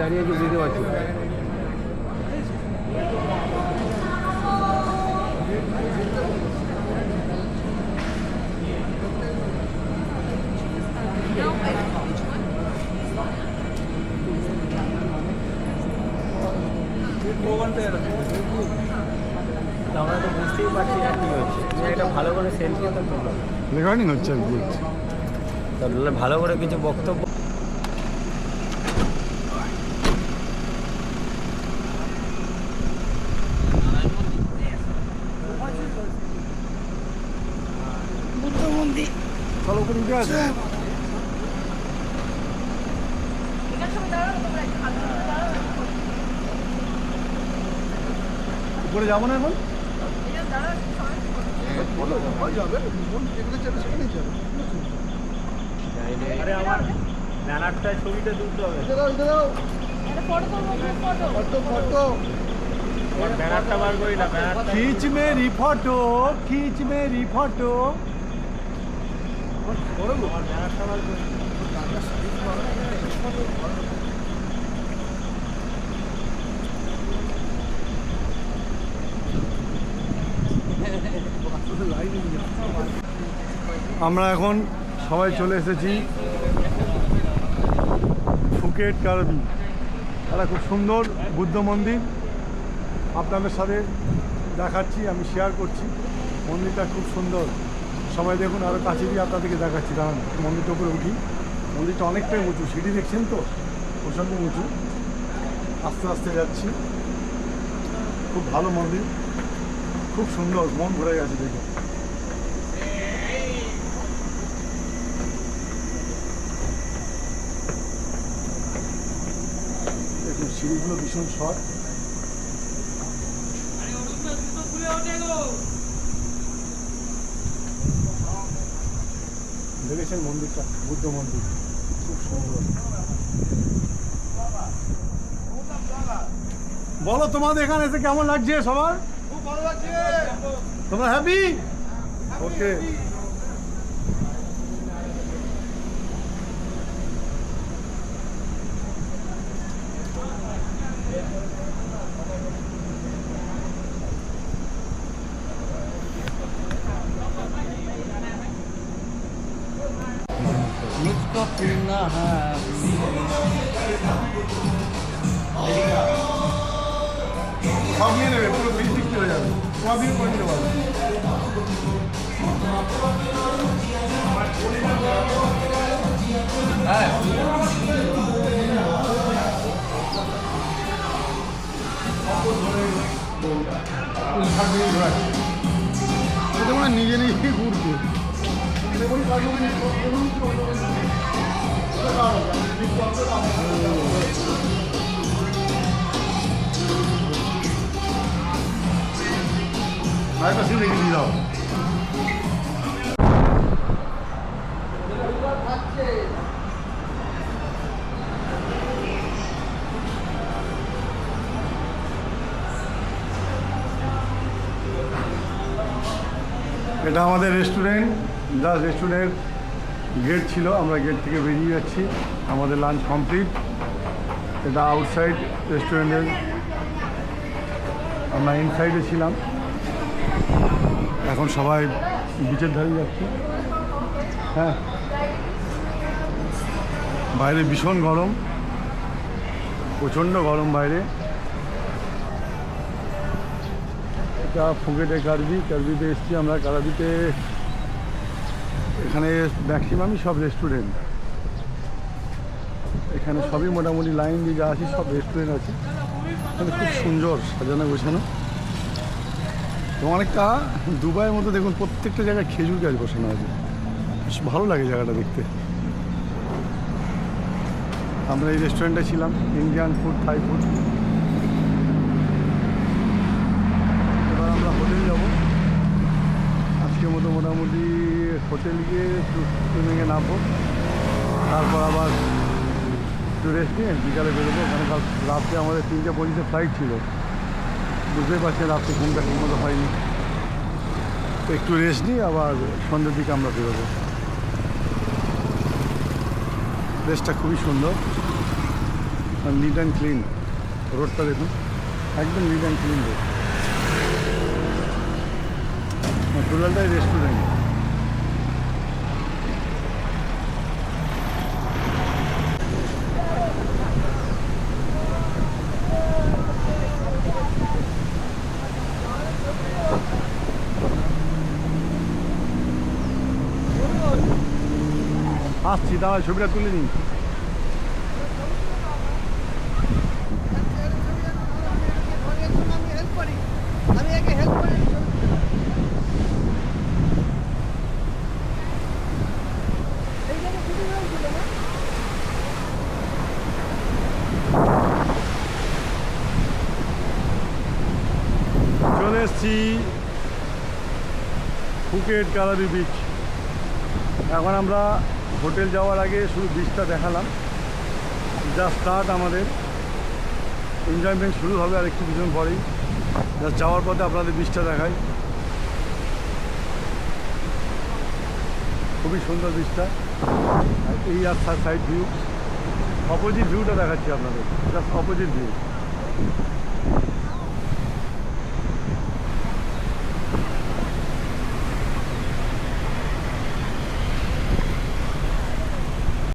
দাঁড়িয়ে কি বুঝতে পারছি আমরা তো বুঝতেই পারছি না কি হচ্ছে এটা ভালো করে সেলফি তো তোলা রেকর্ডিং হচ্ছে আর কি তাহলে ভালো করে কিছু বক্তব্য বুদ্ধ মন্দির চলো করে উঠে আছে উপরে যাবো না এখন আরে আমার ব্যানারটায় ছবিটা তুলতে হবে ব্যানারটা বার করি না खींच मेरी फोटो खींच मेरी फोटो ব্যানারটা বার করি আমরা এখন সবাই চলে এসেছি ফুকেট কার্বি একটা খুব সুন্দর বুদ্ধ মন্দির আপনাদের সাথে দেখাচ্ছি আমি শেয়ার করছি মন্দিরটা খুব সুন্দর সবাই দেখুন আরও কাছে দিয়ে আপনাদেরকে দেখাচ্ছি দাঁড়ান মন্দিরটা উপরে উঠি মন্দিরটা অনেকটাই উঁচু সিঁড়ি দেখছেন তো প্রচণ্ড উঁচু আস্তে আস্তে যাচ্ছি খুব ভালো মন্দির খুব সুন্দর মন ভরে গেছে দেখে দেখুন সিঁড়িগুলো ভীষণ শর্ট দেখেছেন মন্দিরটা বুদ্ধ মন্দির খুব সুন্দর বলো তোমাদের এখানে এসে কেমন লাগছে সবার খুব ভালো লাগছে তোমরা হ্যাপি ওকে मुझको पीना है সব নিয়ে নেবে পুরো বিল চলে যাবে তোমার বিল করে দিতে পারবে এটা মানে নিজে নিজে ঘুরছে আরেকটা সিন রেখে দিয়ে দাও এটা আমাদের রেস্টুরেন্ট জাস্ট রেস্টুরেন্টের গেট ছিল আমরা গেট থেকে বেরিয়ে যাচ্ছি আমাদের লাঞ্চ কমপ্লিট এটা আউটসাইড রেস্টুরেন্টের আমরা ইনসাইডে ছিলাম এখন সবাই বিচের ধারে যাচ্ছি হ্যাঁ বাইরে ভীষণ গরম প্রচণ্ড গরম বাইরে এটা ফুকেটে কার্বিতে এসেছি আমরা কার্বিতে এখানে ম্যাক্সিমামই সব রেস্টুরেন্ট এখানে সবই মোটামুটি লাইন দিয়ে যা আছে সব রেস্টুরেন্ট আছে এখানে খুব সুন্দর সাজানো গোছানো এবং অনেকটা দুবাইয়ের মতো দেখুন প্রত্যেকটা জায়গায় খেজুর গাছ বসানো আছে বেশ ভালো লাগে জায়গাটা দেখতে আমরা এই রেস্টুরেন্টে ছিলাম ইন্ডিয়ান ফুড থাই ফুড এবার আমরা হোটেল যাব আজকের মতো মোটামুটি হোটেল গিয়ে সুইমিংয়ে নামবো তারপর আবার একটু রেস্ট নিয়ে বিকালে বেরোবো ওখানে কাল রাত্রে আমাদের 3:25 ফ্লাইট ছিল বুঝতেই পারছেন রাত্রে ঘুমটা ঠিক মতো হয়নি তো একটু রেস্ট নিয়ে আবার সন্ধ্যের দিকে আমরা বেরোবো প্লেসটা খুবই সুন্দর আর নিট অ্যান্ড ক্লিন রোডটা দেখুন, একদম নিট অ্যান্ড ক্লিন রোড। টোটালটাই রেস্টুরেন্ট। আসছি, দাঁড়া ছবিটা তুলে নিই। আমি একে হেল্প করি। এই জায়গায় ছবি হয়েছিল না? চলে এসছি ফুকেট কালারি বিচ। এখন আমরা হোটেল যাওয়ার আগে শুধু বিচটা দেখালাম, যা স্টার্ট আমাদের এনজয়মেন্ট শুরু হবে আর একটু কিছুক্ষণ পরেই। জাস্ট যাওয়ার পথে আপনাদের বিচটা দেখাই, খুবই সুন্দর বিচটা। আর এই আর সাইড ভিউ, অপোজিট ভিউটা দেখাচ্ছি আপনাদের, জাস্ট অপোজিট ভিউ।